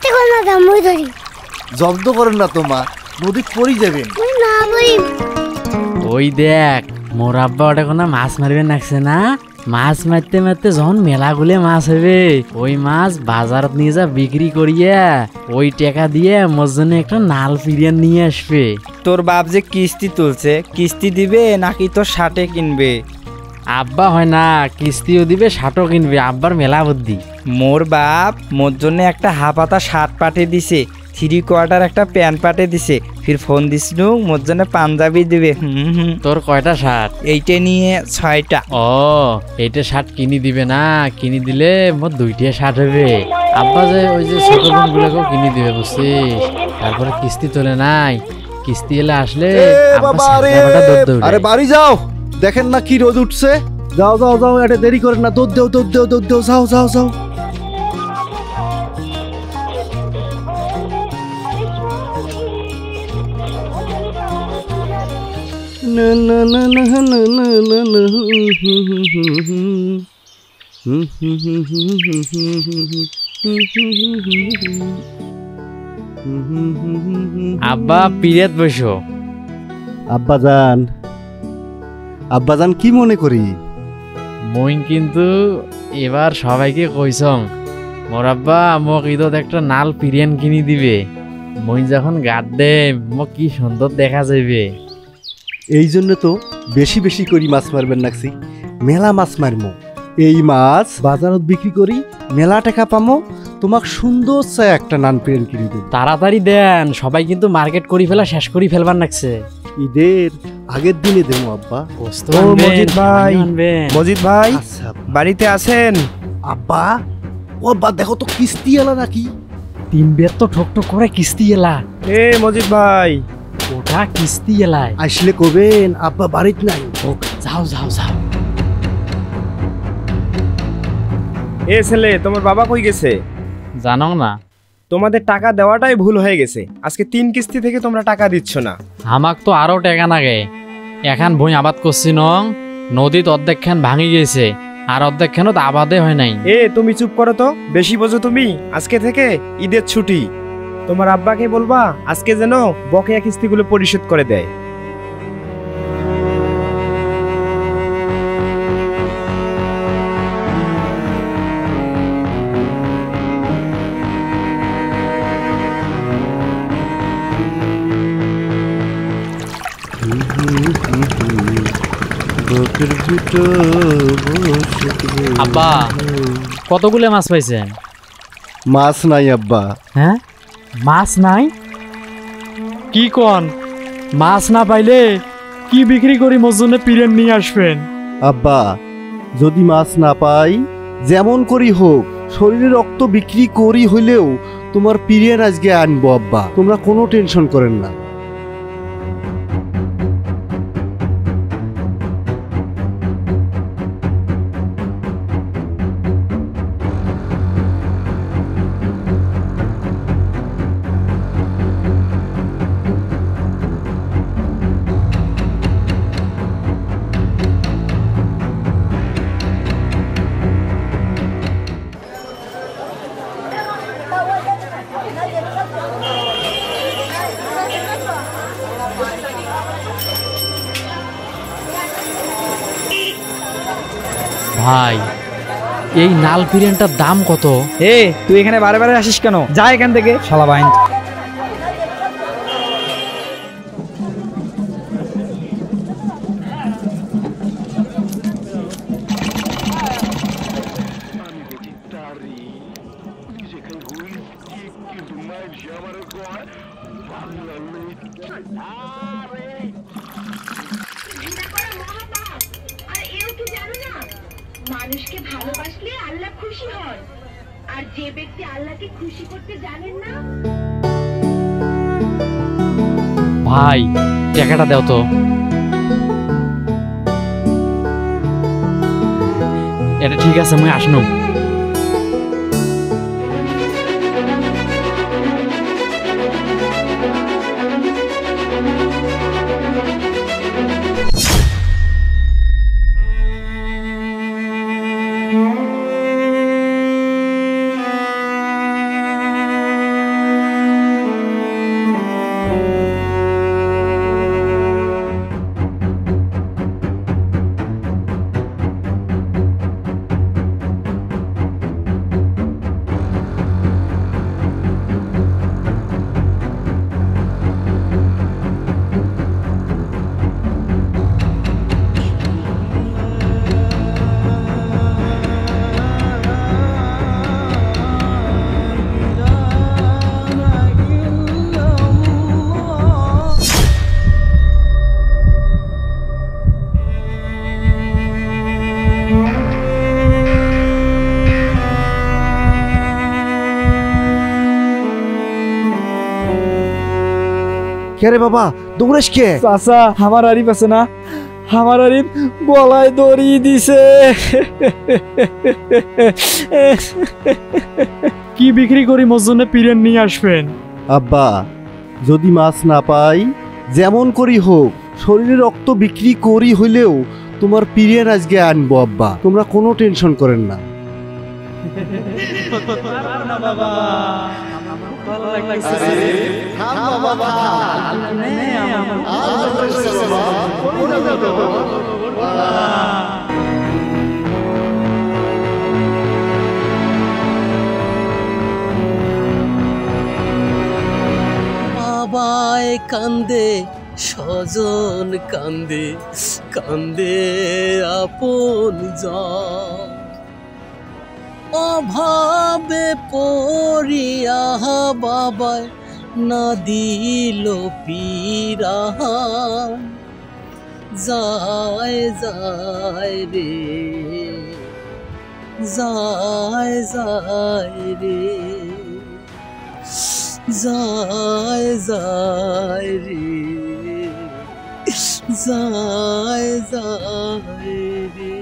আস্তে করে না দাম মই ধরি জব্দ করেন না তো মা, নদী পড়ি যাবেন। না বলি ওই দেখ মোর আব্বা ওটা কোনো মাছ মারবে নাকছে না, মাছ মারতে মারতে যখন মেলা গুলে মাছ হবে ওই মাছ বাজারত নিয়ে যা বিক্রি করিয়া ওই টাকা দিয়ে মোর জন্য একটা নাল ফিরিয়ে নিয়ে আসবে। তোর বাপ যে কিস্তি তুলছে, কিস্তি দিবে নাকি তোর শার্টে কিনবে? আব্বা হয় না, কিস্তিও দিবে শার্টও কিনবে, আব্বার মেলা বুদ্ধি। মোর বাপ মোর জন্য একটা হাফাতা শার্ট পাঠিয়ে দিছে, 3/4 একটা প্যান্ট পাঠিয়ে দিছে, ফির ফোন দিছিল মোর জন্য পাঞ্জাবি দিবে। তোর কয়টা শার্ট? এইটা নিয়ে 6টা। ও এইটা শার্ট কিনি দিবে না, কিনি দিলে মোর 2টা শার্ট হবে। আব্বা যে ওই যে ছোট বোন গুলোকেও কিনি দিবে বুঝছিস। তারপরে কিস্তি তোলে নাই, কিস্তি এলে আসলে আরে বাড়ি যাও, দেখেন না কি রোদ উঠছে। যাও যাও যাও, এটা দেরি করেন না, দুধ দেও দুধ দেও দুধ দেও, যাও যাও যাও। আব্বা পিরিয়ড বসো। আব্বাজান, আব্বাজান কি মনে করি? মই কিন্তু এবার সবাইকে কইছং মোর আব্বা মোক ঈদত একটা নাল পিরিয়ান কিনি দিবে। মই যখন গাত দে মোক কি সুন্দর দেখা যাবে। এই জন্য তো বেশি বেশি করি মাছ মারবেন নাকছি, মেলা মাছ মারমো। এই মাছ বাজারত বিক্রি করি মেলা টাকা পামো, তোমাক সুন্দর চাই একটা নান পেন কিনে দেব। তাড়াতাড়ি দেন, সবাই কিন্তু মার্কেট করি ফেলা শেষ করি ফেলবার নাকছে। ঈদের আগের দিনে দেবো আব্বা। মজিদ ভাই, মজিদ ভাই আচ্ছা বাড়িতে আছেন? আব্বা, ও আব্বা দেখো তো কিস্তি এলা নাকি? 3 বের তো ঠকঠক করে কিস্তি এলা। এ মজিদ ভাই, ওটা কিস্তি এলাই। আসলে কবেন আব্বা বাড়িতে নাই। যাও যাও যাও। এ ছেলে, তোমার বাবা কই গেছে? জানো না, তোমাদের টাকা দেওয়াটাই ভুল হয়ে গেছে। আজকে 3 কিস্তি থেকে তোমরা টাকা দিচ্ছ না। আমাক তো আরো টাকা নাগে। এখন ভুঁই আবাদ করছি নং, নদীত অর্ধেক খান ভাঙি গেছে, আর অর্ধেক খানত আবাদে হয় নাই। এ তুমি চুপ করো তো, বেশি বোঝো তুমি। আজকে থেকে ঈদের ছুটি, তোমার আব্বাকে বলবা আজকে যেন বকেয়া কিস্তিগুলো পরিশোধ করে দেয়। আব্বা কতগুলো মাছ পাইছেন? মাছ নাই আব্বা। হ্যাঁ মাছ নাই? কি কন, মাছ না পাইলে কি বিক্রি করি মোর জন্য পিরিয়ড নিয়ে আসবেন? আব্বা যদি মাছ না পাই, যেমন করি হোক শরীরে রক্ত বিক্রি করি হইলেও তোমার পিরিয়ড আজকে আনবো আব্বা, তোমরা কোনো টেনশন করেন না। ভাই এই নাল পিরিয়ডটার দাম কত? এ তুই এখানে বারে বারে আসিস কেন? যা এখান থেকে শালা বাইন। মানুষকে ভালোবাসলে আল্লাহ খুশি হন, আর যে ব্যক্তি আল্লাহকে খুশি করতে জানেন না। ভাই টাকাটা দাও তো। এটা ঠিক আছে, আমি আসনু। কে রে বাবা দৌড়াস কে? চাচা আমার আরিফ আছে না, আমার আরিফ গলায় দড়ি দিছে। কি বিক্রি করি মোর জন্য পিরেন নিয়ে আসবেন? আব্বা যদি মাছ না পাই যেমন করি হোক শরীরে রক্ত বিক্রি করি হইলেও তোমার পিরিয়ড আজকে আনবো আব্বা, তোমরা কোনো টেনশন করেন না। বাবায় কান্দে স্বজন কান্দে কান্দে আপন জন, অভাবে পড়িয়া বাবায় না দিল পিরান, যায় যায় রে যায় যায় রে যায় যায় রে যায় যায় রে।